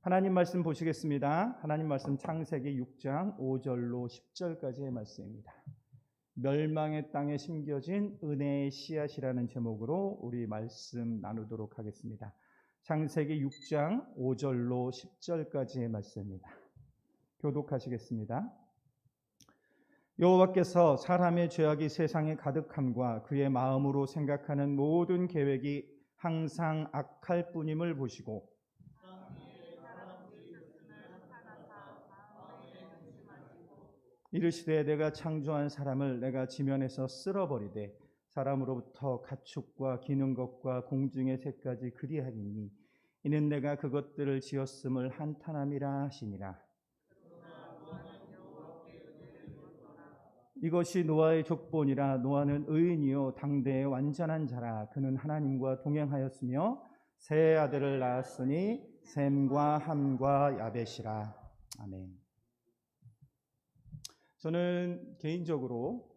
하나님 말씀 보시겠습니다. 하나님 말씀 창세기 6장 5절로 10절까지의 말씀입니다. 멸망의 땅에 심겨진 은혜의 씨앗이라는 제목으로 우리 말씀 나누도록 하겠습니다. 창세기 6장 5절로 10절까지의 말씀입니다. 교독하시겠습니다. 여호와께서 사람의 죄악이 세상에 가득함과 그의 마음으로 생각하는 모든 계획이 항상 악할 뿐임을 보시고 이르시되 내가 창조한 사람을 내가 지면에서 쓸어버리되 사람으로부터 가축과 기는 것과 공중의 새까지 그리하리니 이는 내가 그것들을 지었음을 한탄함이라 하시니라. 이것이 노아의 족본이라. 노아는 의인이요 당대의 완전한 자라. 그는 하나님과 동행하였으며 세 아들을 낳았으니 셈과 함과 야벳이라. 아멘. 저는 개인적으로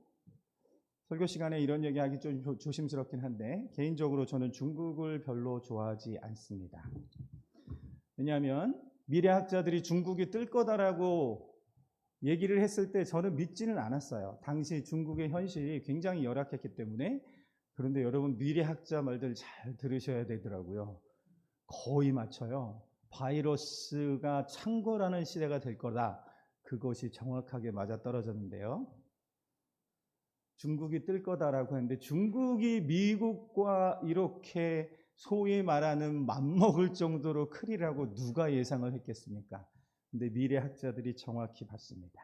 설교 시간에 이런 얘기하기 좀 조심스럽긴 한데 개인적으로 저는 중국을 별로 좋아하지 않습니다. 왜냐하면 미래학자들이 중국이 뜰 거다라고 얘기를 했을 때 저는 믿지는 않았어요. 당시 중국의 현실이 굉장히 열악했기 때문에. 그런데 여러분 미래학자 말들 잘 들으셔야 되더라고요. 거의 맞춰요. 바이러스가 창궐하는 시대가 될 거다. 그것이 정확하게 맞아떨어졌는데요. 중국이 뜰 거다라고 했는데 중국이 미국과 이렇게 소위 말하는 맘먹을 정도로 크리라고 누가 예상을 했겠습니까? 근데 미래학자들이 정확히 봤습니다.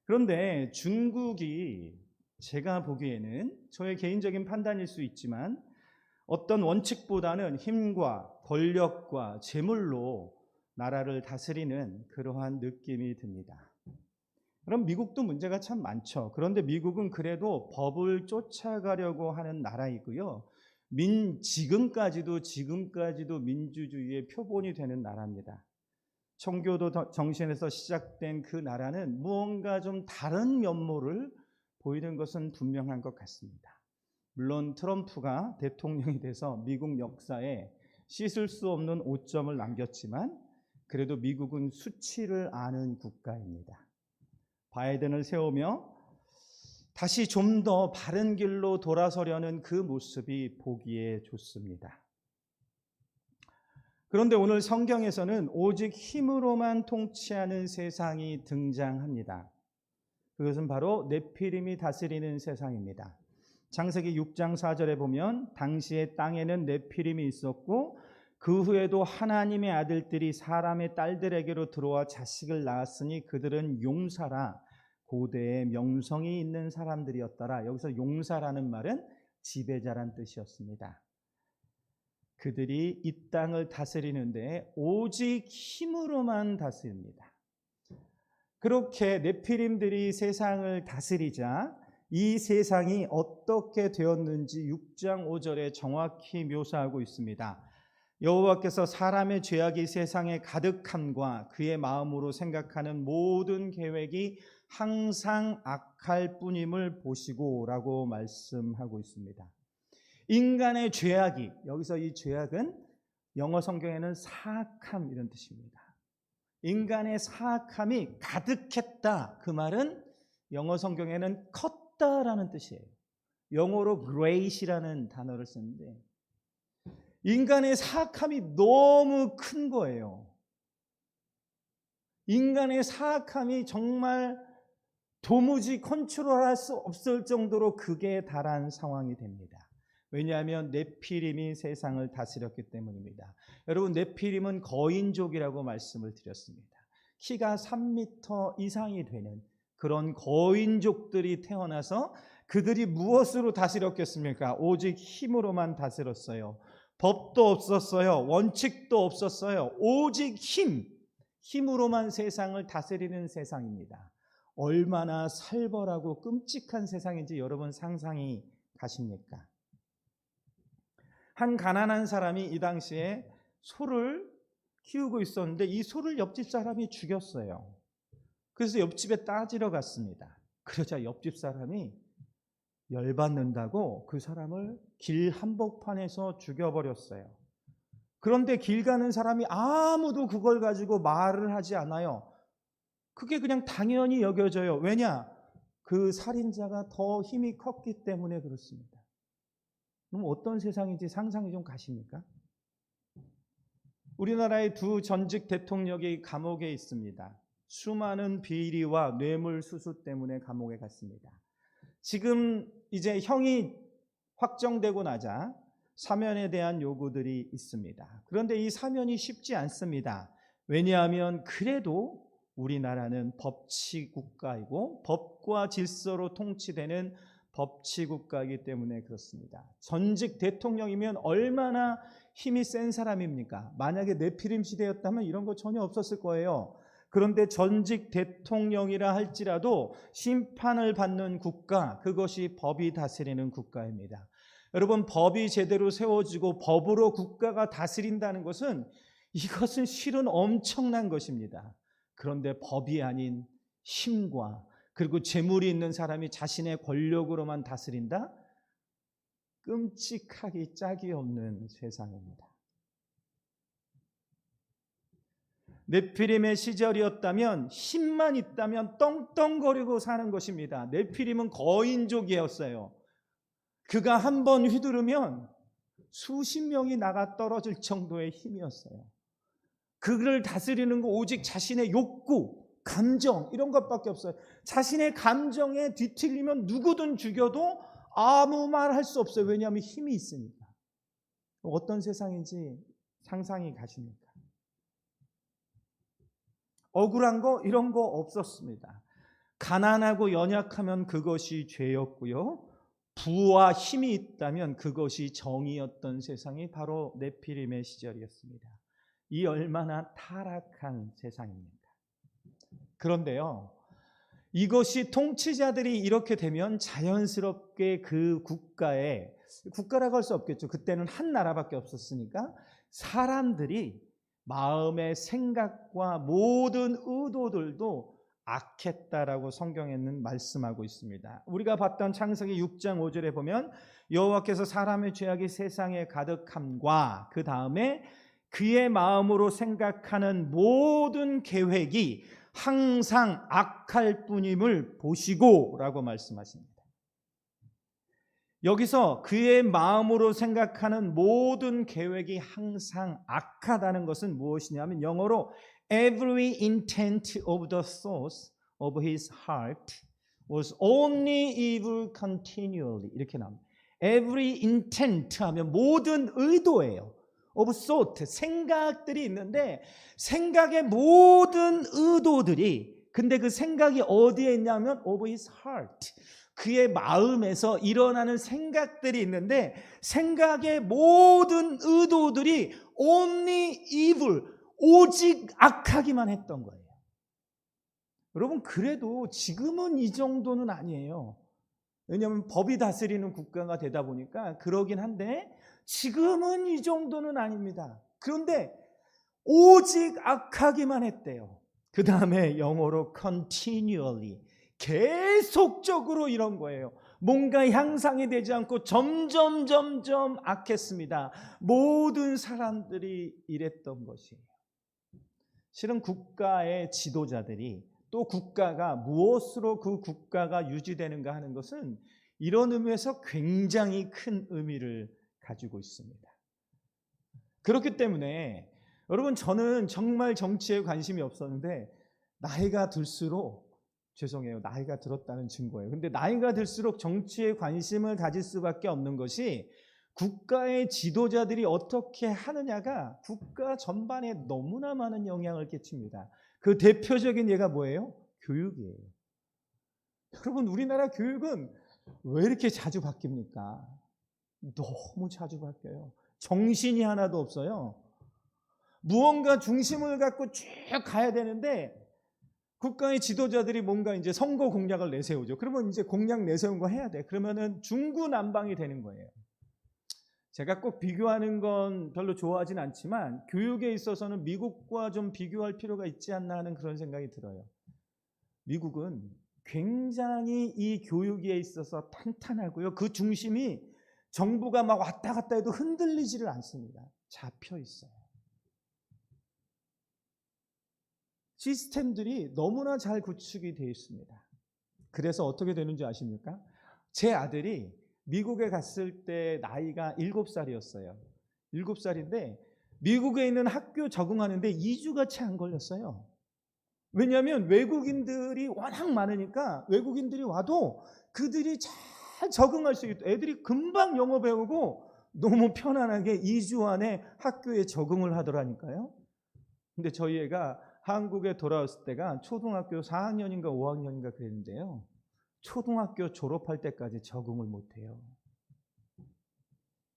그런데 중국이 제가 보기에는 저의 개인적인 판단일 수 있지만 어떤 원칙보다는 힘과 권력과 재물로 나라를 다스리는 그러한 느낌이 듭니다. 그럼 미국도 문제가 참 많죠. 그런데 미국은 그래도 법을 쫓아가려고 하는 나라이고요. 지금까지도 민주주의의 표본이 되는 나라입니다. 청교도 정신에서 시작된 그 나라는 무언가 좀 다른 면모를 보이는 것은 분명한 것 같습니다. 물론 트럼프가 대통령이 돼서 미국 역사에 씻을 수 없는 오점을 남겼지만 그래도 미국은 수치를 아는 국가입니다. 바이든을 세우며 다시 좀 더 바른 길로 돌아서려는 그 모습이 보기에 좋습니다. 그런데 오늘 성경에서는 오직 힘으로만 통치하는 세상이 등장합니다. 그것은 바로 네피림이 다스리는 세상입니다. 창세기 6장 4절에 보면 당시에 땅에는 네피림이 있었고 그 후에도 하나님의 아들들이 사람의 딸들에게로 들어와 자식을 낳았으니 그들은 용사라. 고대의 명성이 있는 사람들이었더라. 여기서 용사라는 말은 지배자란 뜻이었습니다. 그들이 이 땅을 다스리는데 오직 힘으로만 다스립니다. 그렇게 네피림들이 세상을 다스리자 이 세상이 어떻게 되었는지 6장 5절에 정확히 묘사하고 있습니다. 여호와께서 사람의 죄악이 세상에 가득함과 그의 마음으로 생각하는 모든 계획이 항상 악할 뿐임을 보시고 라고 말씀하고 있습니다. 인간의 죄악이, 여기서 이 죄악은 영어 성경에는 사악함 이런 뜻입니다. 인간의 사악함이 가득했다. 그 말은 영어 성경에는 컸다라는 뜻이에요. 영어로 great이라는 단어를 쓰는데 인간의 사악함이 너무 큰 거예요. 인간의 사악함이 정말 도무지 컨트롤할 수 없을 정도로 극에 달한 상황이 됩니다. 왜냐하면 네피림이 세상을 다스렸기 때문입니다. 여러분 네피림은 거인족이라고 말씀을 드렸습니다. 키가 3m 이상이 되는 그런 거인족들이 태어나서 그들이 무엇으로 다스렸겠습니까? 오직 힘으로만 다스렸어요. 법도 없었어요. 원칙도 없었어요. 오직 힘으로만 세상을 다스리는 세상입니다. 얼마나 살벌하고 끔찍한 세상인지 여러분 상상이 가십니까? 한 가난한 사람이 이 당시에 소를 키우고 있었는데 이 소를 옆집 사람이 죽였어요. 그래서 옆집에 따지러 갔습니다. 그러자 옆집 사람이 열받는다고 그 사람을 길 한복판에서 죽여버렸어요. 그런데 길 가는 사람이 아무도 그걸 가지고 말을 하지 않아요. 그게 그냥 당연히 여겨져요. 왜냐? 그 살인자가 더 힘이 컸기 때문에 그렇습니다. 그럼 어떤 세상인지 상상이 좀 가십니까? 우리나라의 두 전직 대통령이 감옥에 있습니다. 수많은 비리와 뇌물수수 때문에 감옥에 갔습니다. 지금 이제 형이 확정되고 나자 사면에 대한 요구들이 있습니다. 그런데 이 사면이 쉽지 않습니다. 왜냐하면 그래도 우리나라는 법치국가이고 법과 질서로 통치되는 법치국가이기 때문에 그렇습니다. 전직 대통령이면 얼마나 힘이 센 사람입니까? 만약에 네피림 시대였다면 이런 거 전혀 없었을 거예요. 그런데 전직 대통령이라 할지라도 심판을 받는 국가, 그것이 법이 다스리는 국가입니다. 여러분, 법이 제대로 세워지고 법으로 국가가 다스린다는 것은 이것은 실은 엄청난 것입니다. 그런데 법이 아닌 힘과 그리고 재물이 있는 사람이 자신의 권력으로만 다스린다? 끔찍하기 짝이 없는 세상입니다. 네피림의 시절이었다면 힘만 있다면 떵떵거리고 사는 것입니다. 네피림은 거인족이었어요. 그가 한 번 휘두르면 수십 명이 나가 떨어질 정도의 힘이었어요. 그를 다스리는 거 오직 자신의 욕구, 감정 이런 것밖에 없어요. 자신의 감정에 뒤틀리면 누구든 죽여도 아무 말 할 수 없어요. 왜냐하면 힘이 있으니까. 어떤 세상인지 상상이 가십니까? 억울한 거 이런 거 없었습니다. 가난하고 연약하면 그것이 죄였고요. 부와 힘이 있다면 그것이 정의였던 세상이 바로 네피림의 시절이었습니다. 이 얼마나 타락한 세상입니까? 그런데요, 이것이 통치자들이 이렇게 되면 자연스럽게 그 국가라고 할 수 없겠죠. 그때는 한 나라밖에 없었으니까 사람들이 마음의 생각과 모든 의도들도 악했다라고 성경에는 말씀하고 있습니다. 우리가 봤던 창세기 6장 5절에 보면 여호와께서 사람의 죄악이 세상에 가득함과 그 다음에 그의 마음으로 생각하는 모든 계획이 항상 악할 뿐임을 보시고 라고 말씀하십니다. 여기서 그의 마음으로 생각하는 모든 계획이 항상 악하다는 것은 무엇이냐면 영어로 Every intent of the thoughts of his heart was only evil continually 이렇게 나옵니다. Every intent 하면 모든 의도예요. of thought, 생각들이 있는데 생각의 모든 의도들이 근데 그 생각이 어디에 있냐면 of his heart, 그의 마음에서 일어나는 생각들이 있는데 생각의 모든 의도들이 only evil, 오직 악하기만 했던 거예요. 여러분, 그래도 지금은 이 정도는 아니에요. 왜냐하면 법이 다스리는 국가가 되다 보니까 그러긴 한데 지금은 이 정도는 아닙니다. 그런데 오직 악하기만 했대요. 그 다음에 영어로 continually, 계속적으로 이런 거예요. 뭔가 향상이 되지 않고 점점 악했습니다. 모든 사람들이 이랬던 것이에요. 실은 국가의 지도자들이 또 국가가 무엇으로 그 국가가 유지되는가 하는 것은 이런 의미에서 굉장히 큰 의미를 가지고 있습니다. 그렇기 때문에 여러분, 저는 정말 정치에 관심이 없었는데 나이가 들수록, 죄송해요, 나이가 들었다는 증거예요. 근데 나이가 들수록 정치에 관심을 가질 수밖에 없는 것이 국가의 지도자들이 어떻게 하느냐가 국가 전반에 너무나 많은 영향을 끼칩니다. 그 대표적인 예가 뭐예요? 교육이에요. 여러분, 우리나라 교육은 왜 이렇게 자주 바뀝니까? 너무 자주 바뀌어요. 정신이 하나도 없어요. 무언가 중심을 갖고 쭉 가야 되는데 국가의 지도자들이 뭔가 이제 선거 공약을 내세우죠. 그러면 이제 공약 내세운 거 해야 돼. 그러면은 중구난방이 되는 거예요. 제가 꼭 비교하는 건 별로 좋아하진 않지만 교육에 있어서는 미국과 좀 비교할 필요가 있지 않나 하는 그런 생각이 들어요. 미국은 굉장히 이 교육에 있어서 탄탄하고요. 그 중심이 정부가 막 왔다 갔다 해도 흔들리지를 않습니다. 잡혀 있어요. 시스템들이 너무나 잘 구축이 되어 있습니다. 그래서 어떻게 되는지 아십니까? 제 아들이 미국에 갔을 때 나이가 7살이었어요. 7살인데 미국에 있는 학교 적응하는데 2주가 채 안 걸렸어요. 왜냐하면 외국인들이 워낙 많으니까 외국인들이 와도 그들이 잘 적응할 수 있고 애들이 금방 영어 배우고 너무 편안하게 2주 안에 학교에 적응을 하더라니까요. 근데 저희 애가 한국에 돌아왔을 때가 초등학교 4학년인가 5학년인가 그랬는데요. 초등학교 졸업할 때까지 적응을 못해요.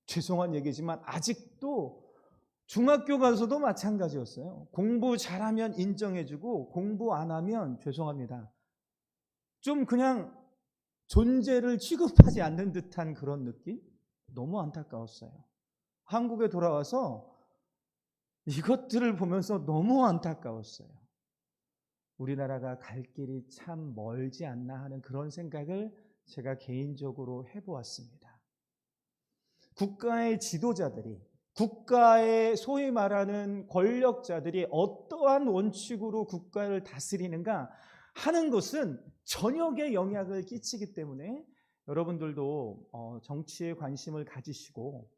죄송한 얘기지만 아직도 중학교 가서도 마찬가지였어요. 공부 잘하면 인정해주고 공부 안 하면 죄송합니다. 좀 그냥 존재를 취급하지 않는 듯한 그런 느낌? 너무 안타까웠어요. 한국에 돌아와서 이것들을 보면서 너무 안타까웠어요. 우리나라가 갈 길이 참 멀지 않나 하는 그런 생각을 제가 개인적으로 해보았습니다. 국가의 지도자들이, 국가의 소위 말하는 권력자들이 어떠한 원칙으로 국가를 다스리는가 하는 것은 전역에 영향을 끼치기 때문에 여러분들도 정치에 관심을 가지시고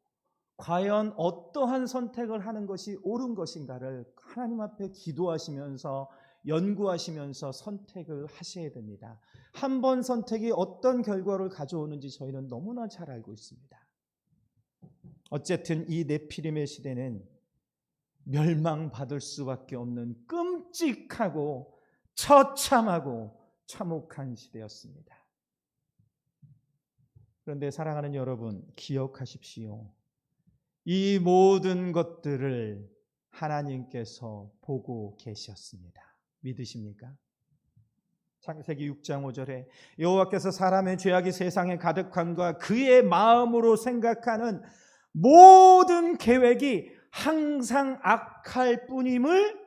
과연 어떠한 선택을 하는 것이 옳은 것인가를 하나님 앞에 기도하시면서 연구하시면서 선택을 하셔야 됩니다. 한 번 선택이 어떤 결과를 가져오는지 저희는 너무나 잘 알고 있습니다. 어쨌든 이 네피림의 시대는 멸망받을 수밖에 없는 끔찍하고 처참하고 참혹한 시대였습니다. 그런데 사랑하는 여러분, 기억하십시오. 이 모든 것들을 하나님께서 보고 계셨습니다. 믿으십니까? 창세기 6장 5절에 여호와께서 사람의 죄악이 세상에 가득함과 그의 마음으로 생각하는 모든 계획이 항상 악할 뿐임을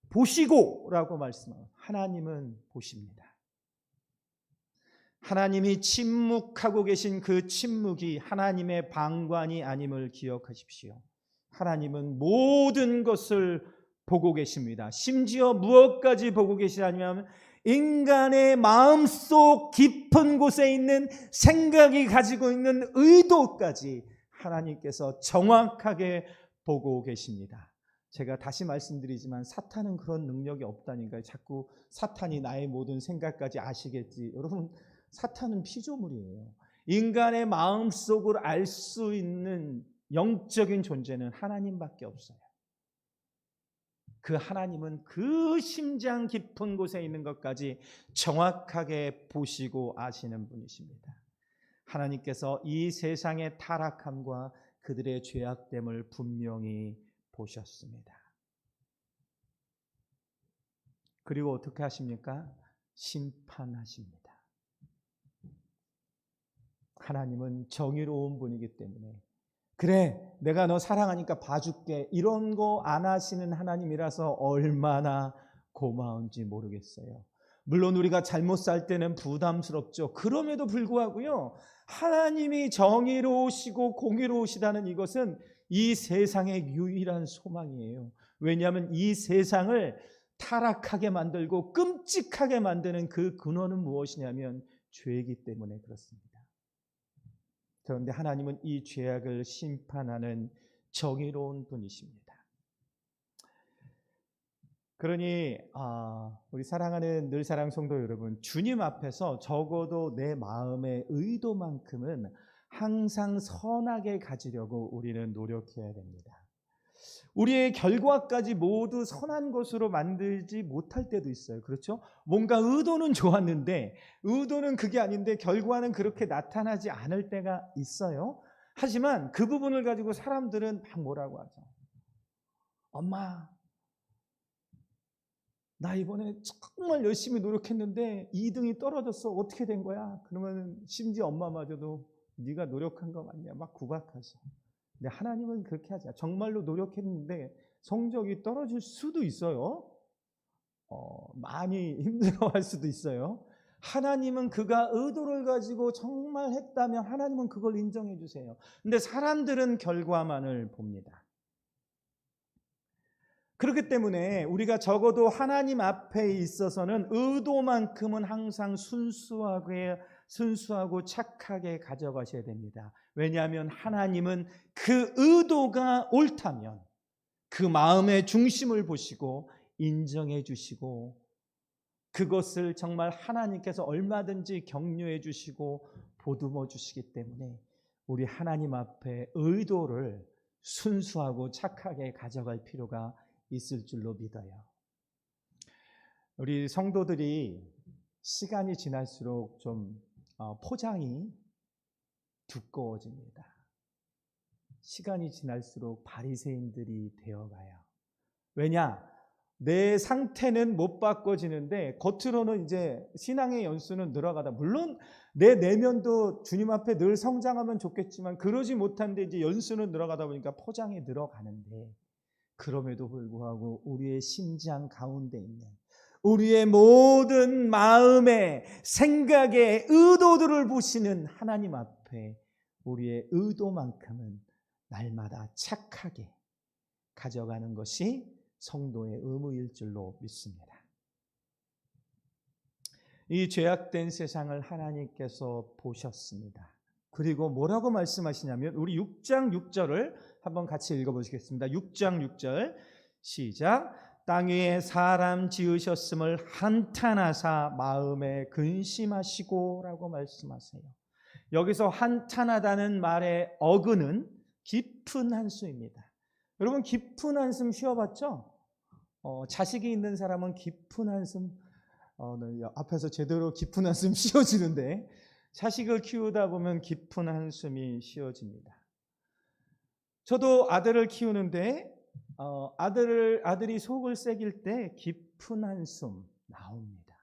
보시고 라고 말씀합니다. 하나님은 보십니다. 하나님이 침묵하고 계신 그 침묵이 하나님의 방관이 아님을 기억하십시오. 하나님은 모든 것을 보고 계십니다. 심지어 무엇까지 보고 계시냐면 인간의 마음속 깊은 곳에 있는 생각이 가지고 있는 의도까지 하나님께서 정확하게 보고 계십니다. 제가 다시 말씀드리지만 사탄은 그런 능력이 없다니까요. 자꾸 사탄이 나의 모든 생각까지 아시겠지. 여러분, 사탄은 피조물이에요. 인간의 마음속을 알 수 있는 영적인 존재는 하나님밖에 없어요. 그 하나님은 그 심장 깊은 곳에 있는 것까지 정확하게 보시고 아시는 분이십니다. 하나님께서 이 세상의 타락함과 그들의 죄악됨을 분명히 보셨습니다. 그리고 어떻게 하십니까? 심판하십니다. 하나님은 정의로운 분이기 때문에 그래, 내가 너 사랑하니까 봐줄게, 이런 거 안 하시는 하나님이라서 얼마나 고마운지 모르겠어요. 물론 우리가 잘못 살 때는 부담스럽죠. 그럼에도 불구하고요, 하나님이 정의로우시고 공의로우시다는 이것은 이 세상의 유일한 소망이에요. 왜냐하면 이 세상을 타락하게 만들고 끔찍하게 만드는 그 근원은 무엇이냐면 죄이기 때문에 그렇습니다. 그런데 하나님은 이 죄악을 심판하는 정의로운 분이십니다. 그러니 우리 사랑하는 늘사랑 성도 여러분, 주님 앞에서 적어도 내 마음의 의도만큼은 항상 선하게 가지려고 우리는 노력해야 됩니다. 우리의 결과까지 모두 선한 것으로 만들지 못할 때도 있어요. 그렇죠? 뭔가 의도는 좋았는데 의도는 그게 아닌데 결과는 그렇게 나타나지 않을 때가 있어요. 하지만 그 부분을 가지고 사람들은 막 뭐라고 하죠. 엄마, 나 이번에 정말 열심히 노력했는데 2등이 떨어졌어. 어떻게 된 거야? 그러면 심지어 엄마마저도 네가 노력한 거 맞냐? 막 구박하죠. 근데 하나님은 그렇게 하지 않아요. 정말로 노력했는데 성적이 떨어질 수도 있어요. 많이 힘들어할 수도 있어요. 하나님은 그가 의도를 가지고 정말 했다면 하나님은 그걸 인정해 주세요. 근데 사람들은 결과만을 봅니다. 그렇기 때문에 우리가 적어도 하나님 앞에 있어서는 의도만큼은 항상 순수하고 착하게 가져가셔야 됩니다. 왜냐하면 하나님은 그 의도가 옳다면 그 마음의 중심을 보시고 인정해 주시고 그것을 정말 하나님께서 얼마든지 격려해 주시고 보듬어 주시기 때문에 우리 하나님 앞에 의도를 순수하고 착하게 가져갈 필요가 있을 줄로 믿어요. 우리 성도들이 시간이 지날수록 좀 포장이 두꺼워집니다. 시간이 지날수록 바리새인들이 되어가요. 왜냐? 내 상태는 못 바꿔지는데 겉으로는 이제 신앙의 연수는 늘어가다. 물론 내 내면도 주님 앞에 늘 성장하면 좋겠지만 그러지 못한데 이제 연수는 늘어가다 보니까 포장이 늘어가는데 그럼에도 불구하고 우리의 심장 가운데 있는 우리의 모든 마음의 생각의 의도들을 보시는 하나님 앞에 우리의 의도만큼은 날마다 착하게 가져가는 것이 성도의 의무일 줄로 믿습니다. 이 죄악된 세상을 하나님께서 보셨습니다. 그리고 뭐라고 말씀하시냐면 우리 6장 6절을 한번 같이 읽어보시겠습니다. 6장 6절 시작. 땅 위에 사람 지으셨음을 한탄하사 마음에 근심하시고 라고 말씀하세요. 여기서 한탄하다는 말의 어근은 깊은 한수입니다. 여러분 깊은 한숨 쉬어봤죠? 자식이 있는 사람은 깊은 한숨 앞에서 제대로 깊은 한숨 쉬어지는데 자식을 키우다 보면 깊은 한숨이 쉬어집니다. 저도 아들을 키우는데 아들이 속을 새길 때 깊은 한숨 나옵니다.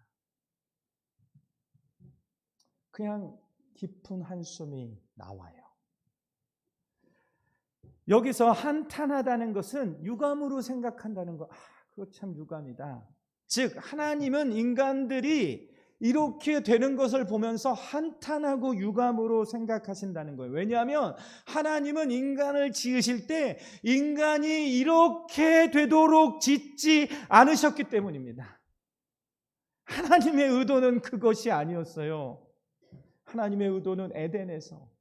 그냥 깊은 한숨이 나와요. 여기서 한탄하다는 것은 유감으로 생각한다는 거. 그거 참 유감이다. 즉 하나님은 인간들이 이렇게 되는 것을 보면서 한탄하고 유감으로 생각하신다는 거예요. 왜냐하면 하나님은 인간을 지으실 때 인간이 이렇게 되도록 짓지 않으셨기 때문입니다. 하나님의 의도는 그것이 아니었어요. 하나님의 의도는 에덴에서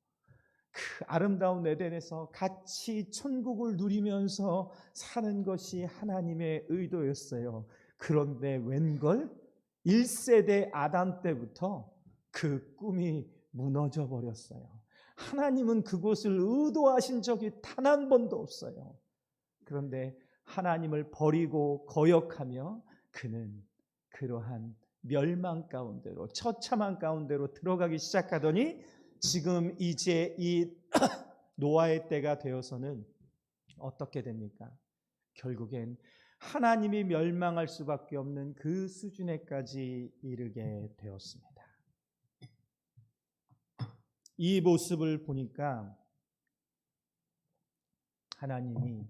그 아름다운 에덴에서 같이 천국을 누리면서 사는 것이 하나님의 의도였어요. 그런데 웬걸 1세대 아담 때부터 그 꿈이 무너져 버렸어요. 하나님은 그것을 의도하신 적이 단 한 번도 없어요. 그런데 하나님을 버리고 거역하며 그는 그러한 멸망 가운데로 처참한 가운데로 들어가기 시작하더니 지금 이제 이 노아의 때가 되어서는 어떻게 됩니까? 결국엔 하나님이 멸망할 수밖에 없는 그 수준에까지 이르게 되었습니다. 이 모습을 보니까 하나님이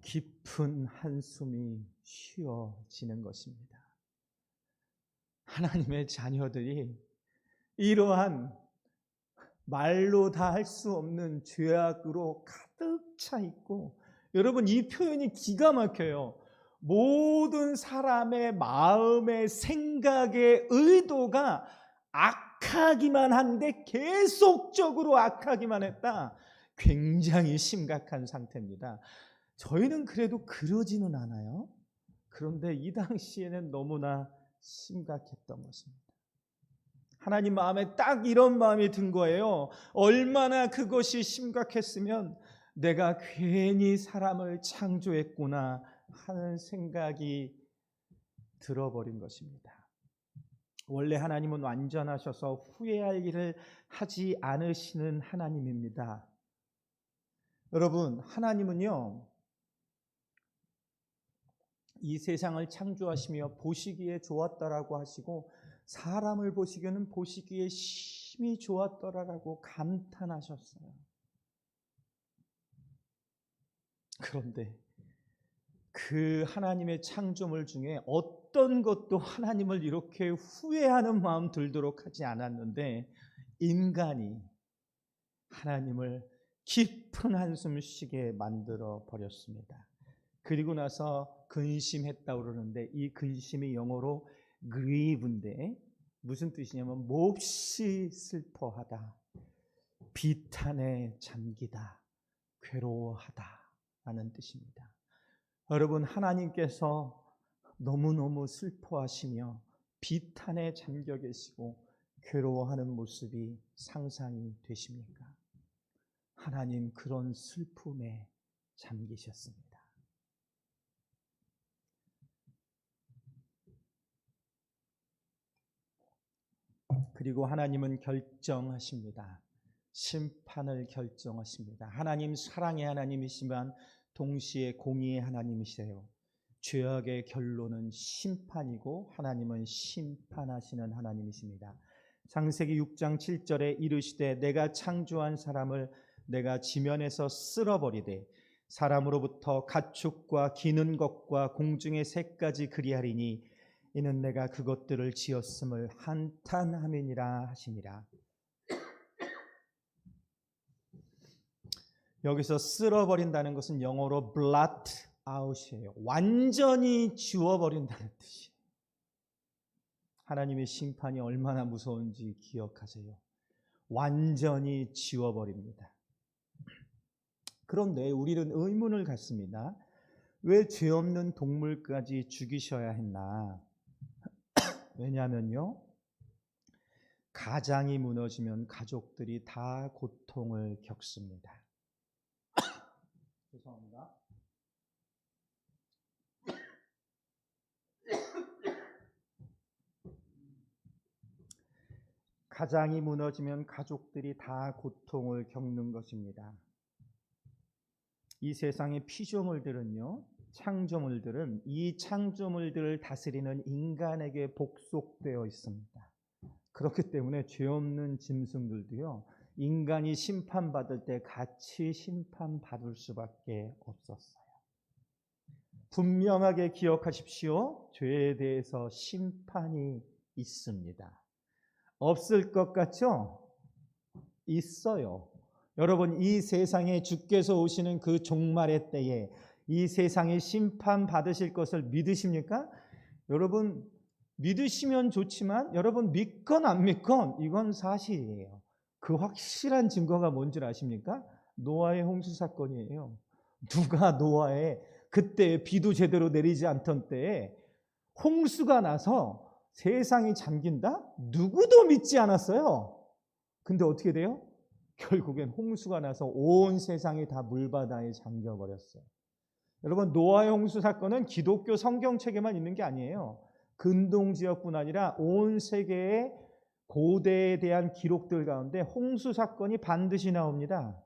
깊은 한숨이 쉬어지는 것입니다. 하나님의 자녀들이 이러한 말로 다 할 수 없는 죄악으로 가득 차 있고, 여러분 이 표현이 기가 막혀요. 모든 사람의 마음의 생각의 의도가 악하기만 한데 계속적으로 악하기만 했다. 굉장히 심각한 상태입니다. 저희는 그래도 그러지는 않아요. 그런데 이 당시에는 너무나 심각했던 것입니다. 하나님 마음에 딱 이런 마음이 든 거예요. 얼마나 그것이 심각했으면 내가 괜히 사람을 창조했구나 하는 생각이 들어버린 것입니다. 원래 하나님은 완전하셔서 후회할 일을 하지 않으시는 하나님입니다. 여러분, 하나님은요, 이 세상을 창조하시며 보시기에 좋았더라고 하시고 사람을 보시기에는 보시기에 심히 좋았더라라고 감탄하셨어요. 그런데 그 하나님의 창조물 중에 어떤 것도 하나님을 이렇게 후회하는 마음 들도록 하지 않았는데 인간이 하나님을 깊은 한숨 쉬게 만들어 버렸습니다. 그 그리고 나서 근심했다고 그러는데 이 근심이 영어로 grieve인데 무슨 뜻이냐면 몹시 슬퍼하다, 비탄에 잠기다, 괴로워하다 라는 뜻입니다. 여러분, 하나님께서 너무너무 슬퍼하시며 비탄에 잠겨 계시고 괴로워하는 모습이 상상이 되십니까? 하나님 그런 슬픔에 잠기셨습니다. 그리고 하나님은 결정하십니다. 심판을 결정하십니다. 하나님 사랑의 하나님이시지만 동시에 공의의 하나님이세요. 죄악의 결론은 심판이고 하나님은 심판하시는 하나님이십니다. 창세기 6장 7절에 이르시되 내가 창조한 사람을 내가 지면에서 쓸어버리되 사람으로부터 가축과 기는 것과 공중의 새까지 그리하리니 이는 내가 그것들을 지었음을 한탄함이니라 하시니라. 여기서 쓸어버린다는 것은 영어로 blot out이에요. 완전히 지워버린다는 뜻이에요. 하나님의 심판이 얼마나 무서운지 기억하세요. 완전히 지워버립니다. 그런데 우리는 의문을 갖습니다. 왜 죄 없는 동물까지 죽이셔야 했나? 왜냐하면요, 가장이 무너지면 가족들이 다 고통을 겪습니다. 죄송합니다. 가장이 무너지면 가족들이 다 고통을 겪는 것입니다. 이 세상의 피조물들은요, 창조물들은 이 창조물들을 다스리는 인간에게 복속되어 있습니다. 그렇기 때문에 죄 없는 짐승들도요, 인간이 심판받을 때 같이 심판받을 수밖에 없었어요. 분명하게 기억하십시오. 죄에 대해서 심판이 있습니다. 없을 것 같죠? 있어요. 여러분, 이 세상에 주께서 오시는 그 종말의 때에 이 세상이 심판받으실 것을 믿으십니까? 여러분, 믿으시면 좋지만 여러분 믿건 안 믿건 이건 사실이에요. 그 확실한 증거가 뭔 줄 아십니까? 노아의 홍수 사건이에요. 누가 노아의 그때 비도 제대로 내리지 않던 때에 홍수가 나서 세상이 잠긴다? 누구도 믿지 않았어요. 근데 어떻게 돼요? 결국엔 홍수가 나서 온 세상이 다 물바다에 잠겨버렸어요. 여러분, 노아의 홍수 사건은 기독교 성경책에만 있는 게 아니에요. 근동 지역뿐 아니라 온 세계의 고대에 대한 기록들 가운데 홍수 사건이 반드시 나옵니다.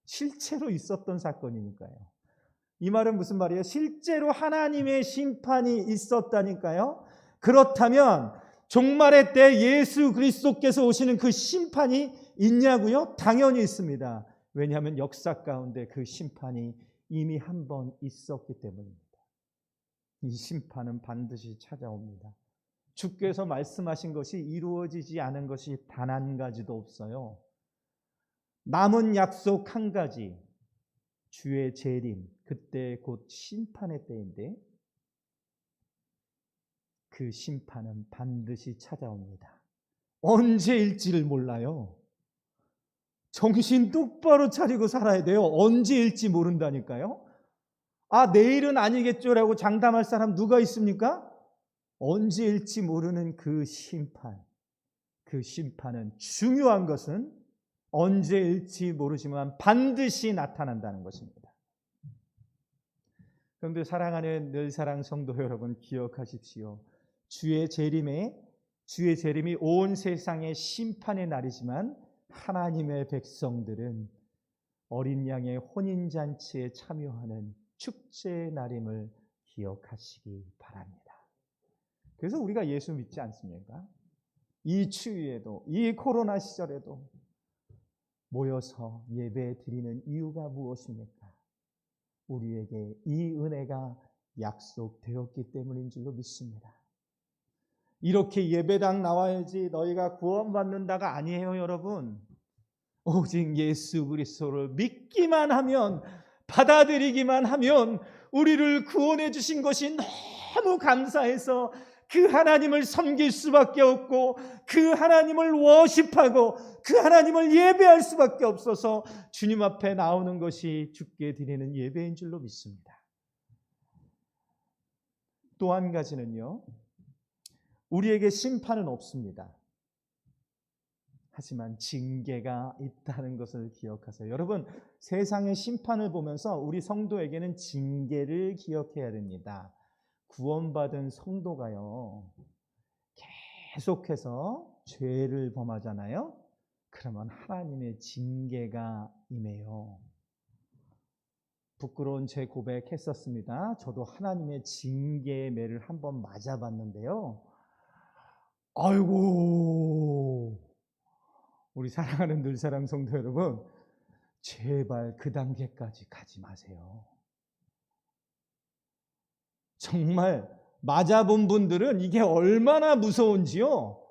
실제로 있었던 사건이니까요. 이 말은 무슨 말이에요? 실제로 하나님의 심판이 있었다니까요. 그렇다면 종말의 때 예수 그리스도께서 오시는 그 심판이 있냐고요? 당연히 있습니다. 왜냐하면 역사 가운데 그 심판이 이미 한 번 있었기 때문입니다. 이 심판은 반드시 찾아옵니다. 주께서 말씀하신 것이 이루어지지 않은 것이 단 한 가지도 없어요. 남은 약속 한 가지, 주의 재림, 그때 곧 심판의 때인데 그 심판은 반드시 찾아옵니다. 언제일지를 몰라요. 정신 똑바로 차리고 살아야 돼요. 언제일지 모른다니까요. 아, 내일은 아니겠죠라고 장담할 사람 누가 있습니까? 언제일지 모르는 그 심판. 그 심판은 중요한 것은 언제일지 모르지만 반드시 나타난다는 것입니다. 그런데 사랑하는 늘사랑 성도 여러분, 기억하십시오. 주의 재림이 온 세상의 심판의 날이지만 하나님의 백성들은 어린 양의 혼인잔치에 참여하는 축제의 날임을 기억하시기 바랍니다. 그래서 우리가 예수 믿지 않습니까? 이 추위에도, 이 코로나 시절에도 모여서 예배 드리는 이유가 무엇입니까? 우리에게 이 은혜가 약속되었기 때문인 줄로 믿습니다. 이렇게 예배당 나와야지 너희가 구원받는다가 아니에요, 여러분. 오직 예수 그리스도를 믿기만 하면, 받아들이기만 하면 우리를 구원해 주신 것이 너무 감사해서 그 하나님을 섬길 수밖에 없고 그 하나님을 워십하고 그 하나님을 예배할 수밖에 없어서 주님 앞에 나오는 것이 주께 드리는 예배인 줄로 믿습니다. 또 한 가지는요, 우리에게 심판은 없습니다. 하지만 징계가 있다는 것을 기억하세요. 여러분, 세상의 심판을 보면서 우리 성도에게는 징계를 기억해야 됩니다. 구원받은 성도가요, 계속해서 죄를 범하잖아요. 그러면 하나님의 징계가 임해요. 부끄러운 제 고백했었습니다. 저도 하나님의 징계의 매를 한번 맞아봤는데요. 아이고, 우리 사랑하는 늘사랑 성도 여러분, 제발 그 단계까지 가지 마세요. 정말 맞아본 분들은 이게 얼마나 무서운지요,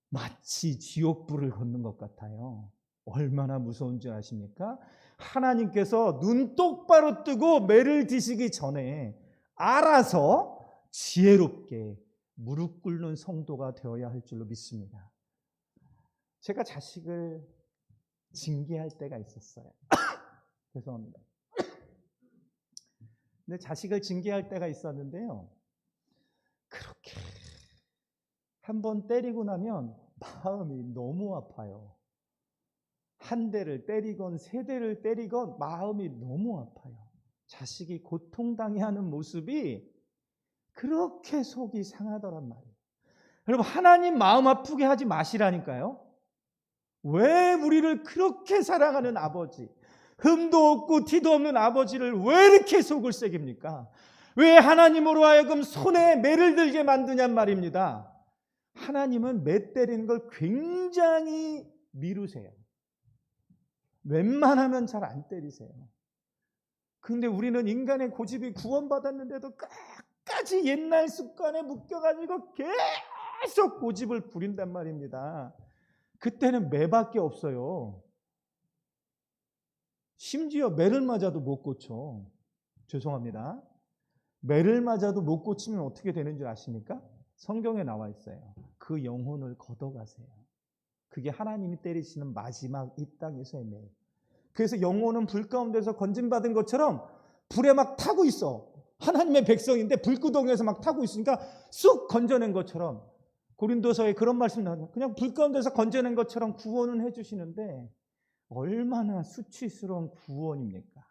마치 지옥불을 걷는 것 같아요. 얼마나 무서운 줄 아십니까? 하나님께서 눈 똑바로 뜨고 매를 드시기 전에 알아서 지혜롭게 무릎 꿇는 성도가 되어야 할 줄로 믿습니다. 제가 자식을 징계할 때가 있었어요. 죄송합니다. 근데 자식을 징계할 때가 있었는데요, 그렇게 한번 때리고 나면 마음이 너무 아파요. 한 대를 때리건 세 대를 때리건 마음이 너무 아파요. 자식이 고통당해하는 모습이 그렇게 속이 상하더란 말이에요. 여러분, 하나님 마음 아프게 하지 마시라니까요. 왜 우리를 그렇게 사랑하는 아버지, 흠도 없고 티도 없는 아버지를 왜 이렇게 속을 새깁니까? 왜 하나님으로 하여금 손에 매를 들게 만드냔 말입니다. 하나님은 매 때리는 걸 굉장히 미루세요. 웬만하면 잘 안 때리세요. 그런데 우리는 인간의 고집이 구원받았는데도 끝까지 옛날 습관에 묶여가지고 계속 고집을 부린단 말입니다. 그때는 매밖에 없어요. 심지어 매를 맞아도 못 고쳐. 죄송합니다. 매를 맞아도 못 고치면 어떻게 되는 줄 아십니까? 성경에 나와 있어요. 그 영혼을 걷어가세요. 그게 하나님이 때리시는 마지막 이 땅에서의 매. 그래서 영혼은 불 가운데서 건짐받은 것처럼 불에 막 타고 있어. 하나님의 백성인데 불구덩이에서 막 타고 있으니까 쑥 건져낸 것처럼, 고린도서에 그런 말씀 나와요. 그냥 불 가운데서 건져낸 것처럼 구원은 해주시는데 얼마나 수치스러운 구원입니까?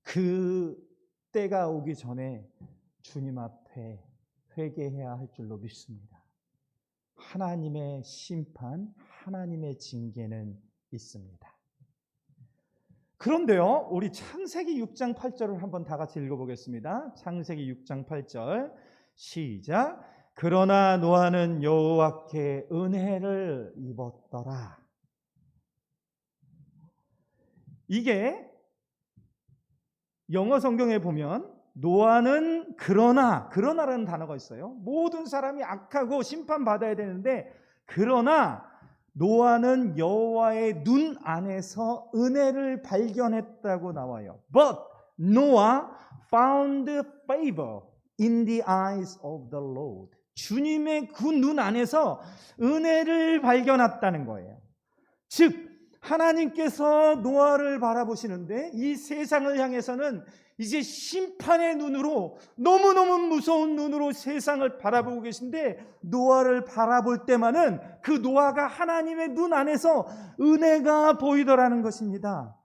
그 때가 오기 전에 주님 앞에 회개해야 할 줄로 믿습니다. 하나님의 심판, 하나님의 징계는 있습니다. 그런데요, 우리 창세기 6장 8절을 한번 다 같이 읽어보겠습니다. 창세기 6장 8절 시작. 그러나 노아는 여호와께 은혜를 입었더라. 이게 영어 성경에 보면 노아는 그러나라는 단어가 있어요. 모든 사람이 악하고 심판받아야 되는데, 그러나 노아는 여호와의 눈 안에서 은혜를 발견했다고 나와요. But Noah found favor in the eyes of the Lord. 주님의 그 눈 안에서 은혜를 발견했다는 거예요. 즉 하나님께서 노아를 바라보시는데 이 세상을 향해서는 이제 심판의 눈으로, 너무너무 무서운 눈으로 세상을 바라보고 계신데, 노아를 바라볼 때만은 그 노아가 하나님의 눈 안에서 은혜가 보이더라는 것입니다.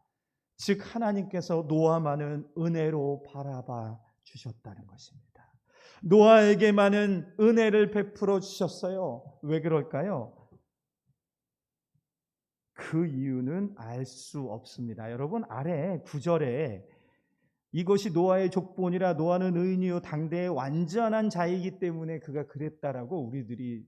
즉 하나님께서 노아만은 은혜로 바라봐 주셨다는 것입니다. 노아에게만은 은혜를 베풀어 주셨어요. 왜 그럴까요? 그 이유는 알 수 없습니다. 여러분, 아래 9절에 이것이 노아의 족본이라 노아는 의인이요 당대의 완전한 자이기 때문에 그가 그랬다라고 우리들이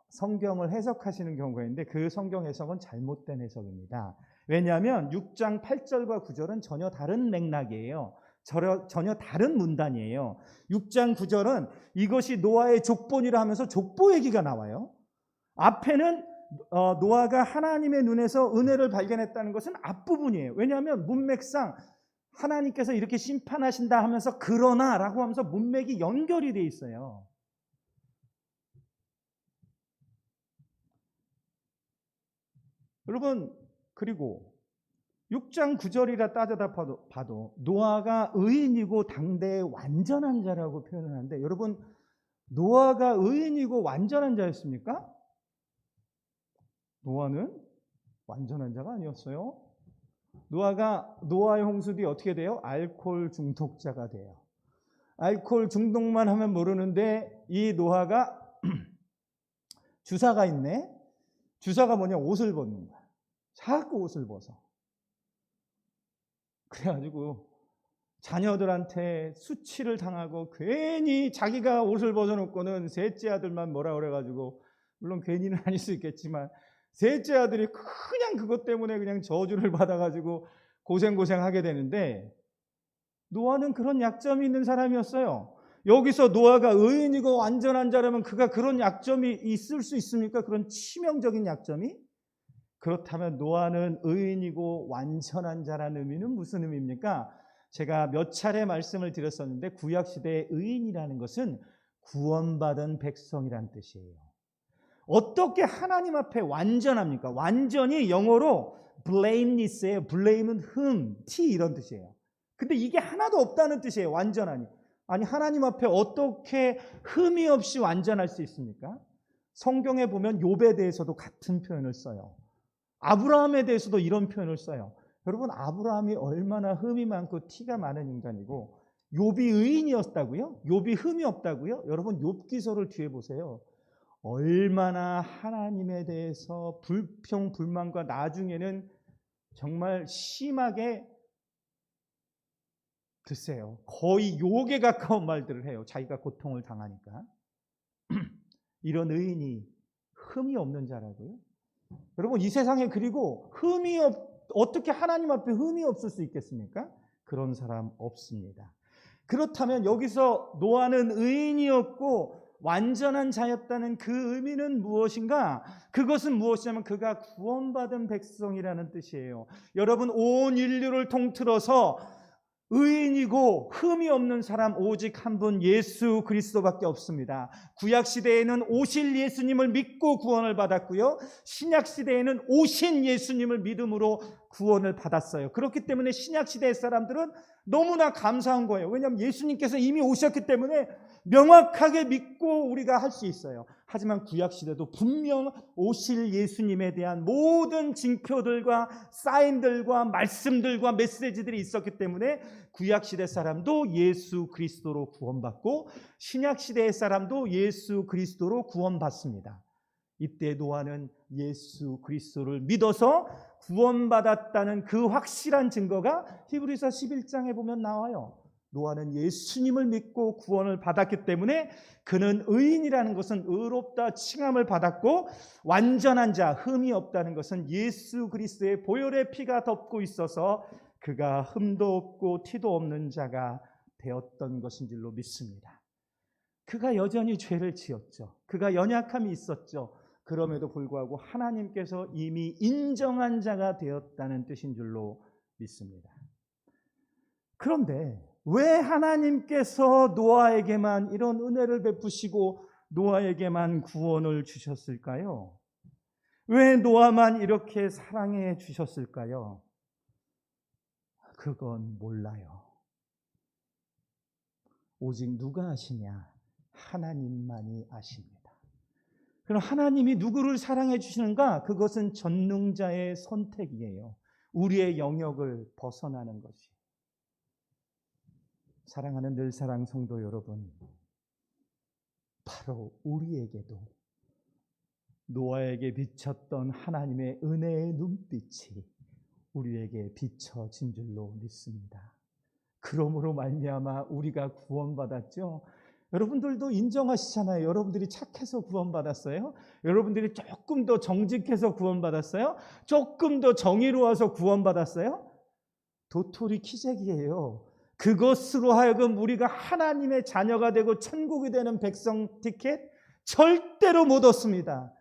성경을 해석하시는 경우가 있는데, 그 성경 해석은 잘못된 해석입니다. 왜냐하면 6장 8절과 9절은 전혀 다른 맥락이에요. 전혀 다른 문단이에요. 6장 9절은 이것이 노아의 족본이라 하면서 족보 얘기가 나와요. 앞에는 노아가 하나님의 눈에서 은혜를 발견했다는 것은 앞부분이에요. 왜냐하면 문맥상 하나님께서 이렇게 심판하신다 하면서 그러나라고 하면서 문맥이 연결이 돼 있어요. 여러분, 그리고 6장 9절이라 따져다 봐도 노아가 의인이고 당대의 완전한 자라고 표현을 하는데, 여러분, 노아가 의인이고 완전한 자였습니까? 노아는 완전한 자가 아니었어요. 노아의 홍수 뒤에 어떻게 돼요? 알코올 중독자가 돼요. 알코올 중독만 하면 모르는데 이 노아가 주사가 있네. 주사가 뭐냐? 옷을 벗는 거야. 자꾸 옷을 벗어. 그래가지고 자녀들한테 수치를 당하고, 괜히 자기가 옷을 벗어놓고는 셋째 아들만 뭐라 그래가지고, 물론 괜히는 아닐 수 있겠지만 셋째 아들이 그냥 그것 때문에 그냥 저주를 받아가지고 고생하게 되는데, 노아는 그런 약점이 있는 사람이었어요. 여기서 노아가 의인이고 완전한 자라면 그가 그런 약점이 있을 수 있습니까? 그런 치명적인 약점이? 그렇다면 노아는 의인이고 완전한 자라는 의미는 무슨 의미입니까? 제가 몇 차례 말씀을 드렸었는데, 구약시대의 의인이라는 것은 구원받은 백성이란 뜻이에요. 어떻게 하나님 앞에 완전합니까? 완전히 영어로 blameless예요. blame은 흠, 티 이런 뜻이에요. 근데 이게 하나도 없다는 뜻이에요. 완전하니. 아니, 하나님 앞에 어떻게 흠이 없이 완전할 수 있습니까? 성경에 보면 욥에 대해서도 같은 표현을 써요. 아브라함에 대해서도 이런 표현을 써요. 여러분, 아브라함이 얼마나 흠이 많고 티가 많은 인간이고, 욥이 의인이었다고요? 욥이 흠이 없다고요? 여러분, 욥기서를 뒤에 보세요. 얼마나 하나님에 대해서 불평, 불만과 나중에는 정말 심하게 글쎄요, 거의 욕에 가까운 말들을 해요. 자기가 고통을 당하니까. 이런 의인이 흠이 없는 자라고요? 여러분, 이 세상에 그리고 어떻게 하나님 앞에 흠이 없을 수 있겠습니까? 그런 사람 없습니다. 그렇다면 여기서 노아는 의인이었고 완전한 자였다는 그 의미는 무엇인가? 그것은 무엇이냐면 그가 구원받은 백성이라는 뜻이에요. 여러분, 온 인류를 통틀어서 의인이고 흠이 없는 사람 오직 한 분, 예수 그리스도밖에 없습니다. 구약시대에는 오실 예수님을 믿고 구원을 받았고요, 신약시대에는 오신 예수님을 믿음으로 구원을 받았어요. 그렇기 때문에 신약시대의 사람들은 너무나 감사한 거예요. 왜냐하면 예수님께서 이미 오셨기 때문에 명확하게 믿고 우리가 할 수 있어요. 하지만 구약시대도 분명 오실 예수님에 대한 모든 징표들과 사인들과 말씀들과 메시지들이 있었기 때문에 구약시대 사람도 예수 그리스도로 구원받고 신약시대의 사람도 예수 그리스도로 구원받습니다. 이때 노아는 예수 그리스도를 믿어서 구원받았다는 그 확실한 증거가 히브리서 11장에 보면 나와요. 노아는 예수님을 믿고 구원을 받았기 때문에 그는 의인이라는 것은 의롭다 칭함을 받았고, 완전한 자, 흠이 없다는 것은 예수 그리스도의 보혈의 피가 덮고 있어서 그가 흠도 없고 티도 없는 자가 되었던 것인 줄로 믿습니다. 그가 여전히 죄를 지었죠. 그가 연약함이 있었죠. 그럼에도 불구하고 하나님께서 이미 인정한 자가 되었다는 뜻인 줄로 믿습니다. 그런데 왜 하나님께서 노아에게만 이런 은혜를 베푸시고 노아에게만 구원을 주셨을까요? 왜 노아만 이렇게 사랑해 주셨을까요? 그건 몰라요. 오직 누가 아시냐? 하나님만이 아십니다. 그럼 하나님이 누구를 사랑해 주시는가? 그것은 전능자의 선택이에요. 우리의 영역을 벗어나는 것이. 사랑하는 늘사랑 성도 여러분, 바로 우리에게도 노아에게 비쳤던 하나님의 은혜의 눈빛이 우리에게 비춰진 줄로 믿습니다. 그러므로 말미암아 우리가 구원받았죠. 여러분들도 인정하시잖아요. 여러분들이 착해서 구원받았어요? 여러분들이 조금 더 정직해서 구원받았어요? 조금 더 정의로워서 구원받았어요? 도토리 키재기예요. 그것으로 하여금 우리가 하나님의 자녀가 되고 천국이 되는 백성 티켓 절대로 못 얻습니다.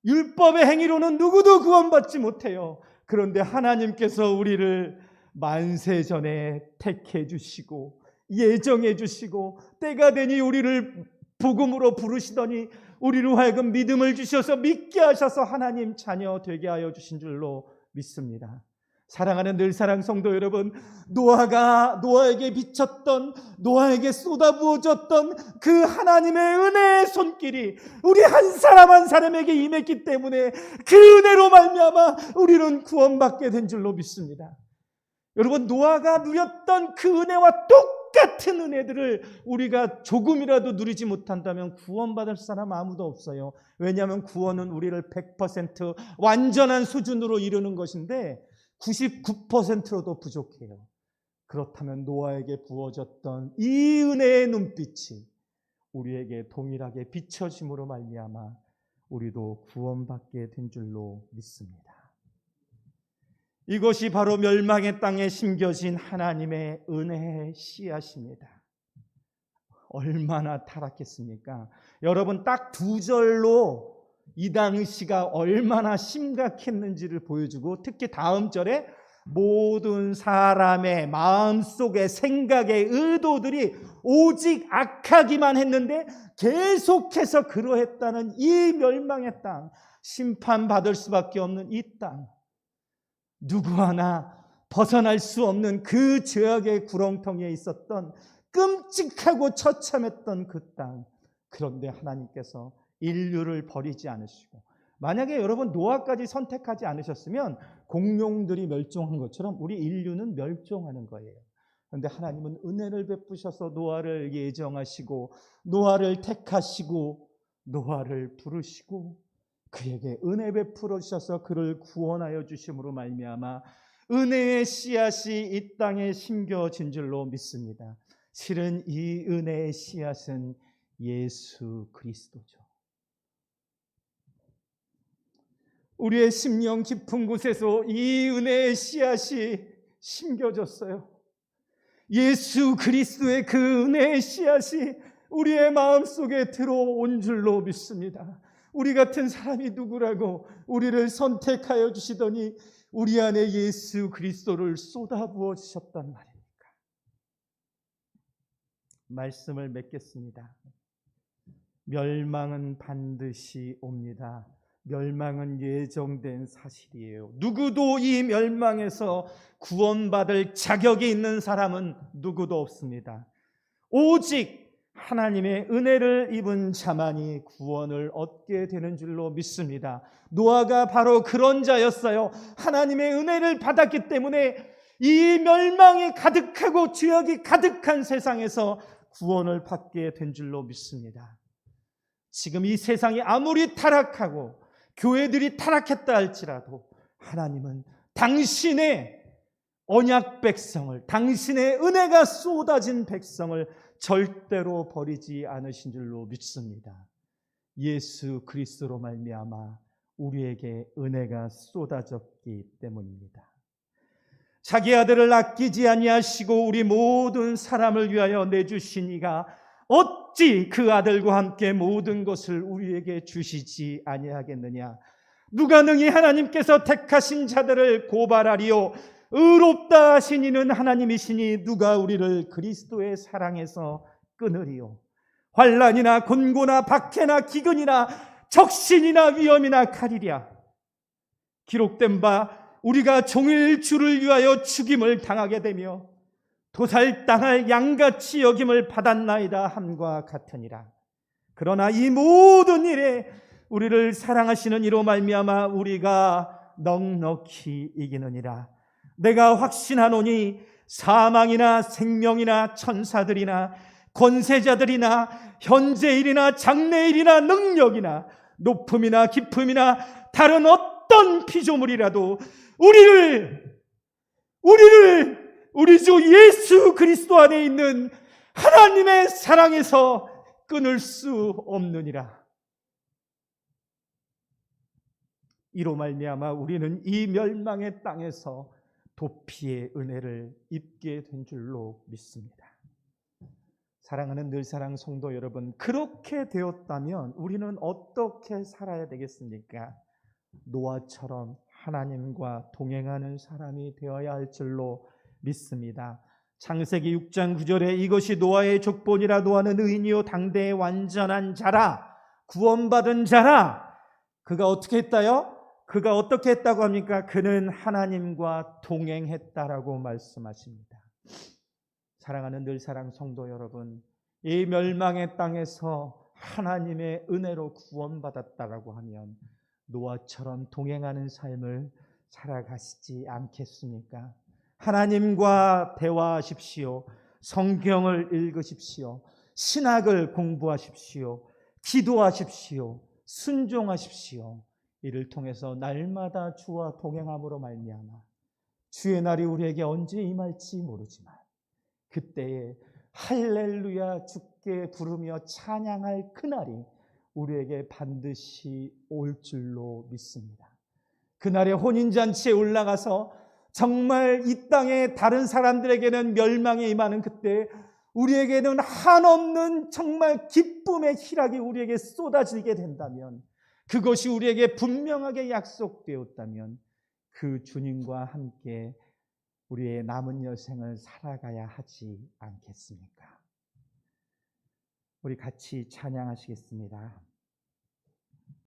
율법의 행위로는 누구도 구원받지 못해요. 그런데 하나님께서 우리를 만세전에 택해 주시고 예정해 주시고 때가 되니 우리를 복음으로 부르시더니 우리로 하여금 믿음을 주셔서 믿게 하셔서 하나님 자녀 되게 하여 주신 줄로 믿습니다. 사랑하는 늘사랑 성도 여러분, 노아에게 비쳤던, 노아에게 쏟아부어졌던 그 하나님의 은혜의 손길이 우리 한 사람 한 사람에게 임했기 때문에 그 은혜로 말미암아 우리는 구원받게 된 줄로 믿습니다. 여러분, 노아가 누렸던 그 은혜와 똑같은 은혜들을 우리가 조금이라도 누리지 못한다면 구원받을 사람 아무도 없어요. 왜냐하면 구원은 우리를 100% 완전한 수준으로 이루는 것인데 99%로도 부족해요. 그렇다면 노아에게 부어졌던 이 은혜의 눈빛이 우리에게 동일하게 비춰짐으로 말미암아 우리도 구원받게 된 줄로 믿습니다. 이것이 바로 멸망의 땅에 심겨진 하나님의 은혜의 씨앗입니다. 얼마나 타락했습니까? 여러분, 딱 두 절로 이 당시가 얼마나 심각했는지를 보여주고, 특히 다음 절에 모든 사람의 마음속의 생각의 의도들이 오직 악하기만 했는데 계속해서 그러했다는 이 멸망의 땅, 심판받을 수밖에 없는 이 땅, 누구 하나 벗어날 수 없는 그 죄악의 구렁텅이에 있었던 끔찍하고 처참했던 그 땅. 그런데 하나님께서 인류를 버리지 않으시고, 만약에 여러분 노아까지 선택하지 않으셨으면 공룡들이 멸종한 것처럼 우리 인류는 멸종하는 거예요. 그런데 하나님은 은혜를 베푸셔서 노아를 예정하시고 노아를 택하시고 노아를 부르시고 그에게 은혜 베풀어 주셔서 그를 구원하여 주심으로 말미암아 은혜의 씨앗이 이 땅에 심겨진 줄로 믿습니다. 실은 이 은혜의 씨앗은 예수 그리스도죠. 우리의 심령 깊은 곳에서 이 은혜의 씨앗이 심겨졌어요. 예수 그리스도의 그 은혜의 씨앗이 우리의 마음속에 들어온 줄로 믿습니다. 우리 같은 사람이 누구라고 우리를 선택하여 주시더니 우리 안에 예수 그리스도를 쏟아부어 주셨단 말입니까? 말씀을 맺겠습니다. 멸망은 반드시 옵니다. 멸망은 예정된 사실이에요. 누구도 이 멸망에서 구원받을 자격이 있는 사람은 누구도 없습니다. 오직 하나님의 은혜를 입은 자만이 구원을 얻게 되는 줄로 믿습니다. 노아가 바로 그런 자였어요. 하나님의 은혜를 받았기 때문에 이 멸망이 가득하고 죄악이 가득한 세상에서 구원을 받게 된 줄로 믿습니다. 지금 이 세상이 아무리 타락하고 교회들이 타락했다 할지라도 하나님은 당신의 언약 백성을, 당신의 은혜가 쏟아진 백성을 절대로 버리지 않으신 줄로 믿습니다. 예수 그리스도로 말미암아 우리에게 은혜가 쏟아졌기 때문입니다. 자기 아들을 아끼지 아니하시고 우리 모든 사람을 위하여 내주신 이가 어찌 그 아들과 함께 모든 것을 우리에게 주시지 아니하겠느냐? 누가 능히 하나님께서 택하신 자들을 고발하리요? 의롭다 하신 이는 하나님이시니 누가 우리를 그리스도의 사랑에서 끊으리요? 환난이나 곤고나 박해나 기근이나 적신이나 위험이나 칼이랴. 기록된 바 우리가 종일 주를 위하여 죽임을 당하게 되며 도살당할 양같이 여김을 받았나이다 함과 같으니라. 그러나 이 모든 일에 우리를 사랑하시는 이로 말미암아 우리가 넉넉히 이기느니라. 내가 확신하노니 사망이나 생명이나 천사들이나 권세자들이나 현재일이나 장래일이나 능력이나 높음이나 깊음이나 다른 어떤 피조물이라도 우리를 우리 주 예수 그리스도 안에 있는 하나님의 사랑에서 끊을 수 없느니라. 이로 말미암아 우리는 이 멸망의 땅에서 도피의 은혜를 입게 된 줄로 믿습니다. 사랑하는 늘사랑 성도 여러분, 그렇게 되었다면 우리는 어떻게 살아야 되겠습니까? 노아처럼 하나님과 동행하는 사람이 되어야 할 줄로 믿습니다. 창세기 6장 9절에 이것이 노아의 족본이라. 노아는 의인이요 당대의 완전한 자라, 구원받은 자라. 그가 어떻게 했다요? 그가 어떻게 했다고 합니까? 그는 하나님과 동행했다라고 말씀하십니다. 사랑하는 늘사랑 성도 여러분, 이 멸망의 땅에서 하나님의 은혜로 구원받았다라고 하면 노아처럼 동행하는 삶을 살아가시지 않겠습니까? 하나님과 대화하십시오. 성경을 읽으십시오. 신학을 공부하십시오. 기도하십시오. 순종하십시오. 이를 통해서 날마다 주와 동행함으로 말미암아 주의 날이 우리에게 언제 임할지 모르지만 그때에 할렐루야 주께 부르며 찬양할 그날이 우리에게 반드시 올 줄로 믿습니다. 그날에 혼인잔치에 올라가서 정말 이 땅의 다른 사람들에게는 멸망이 임하는 그때 우리에게는 한없는 정말 기쁨의 희락이 우리에게 쏟아지게 된다면, 그것이 우리에게 분명하게 약속되었다면 그 주님과 함께 우리의 남은 여생을 살아가야 하지 않겠습니까? 우리 같이 찬양하시겠습니다.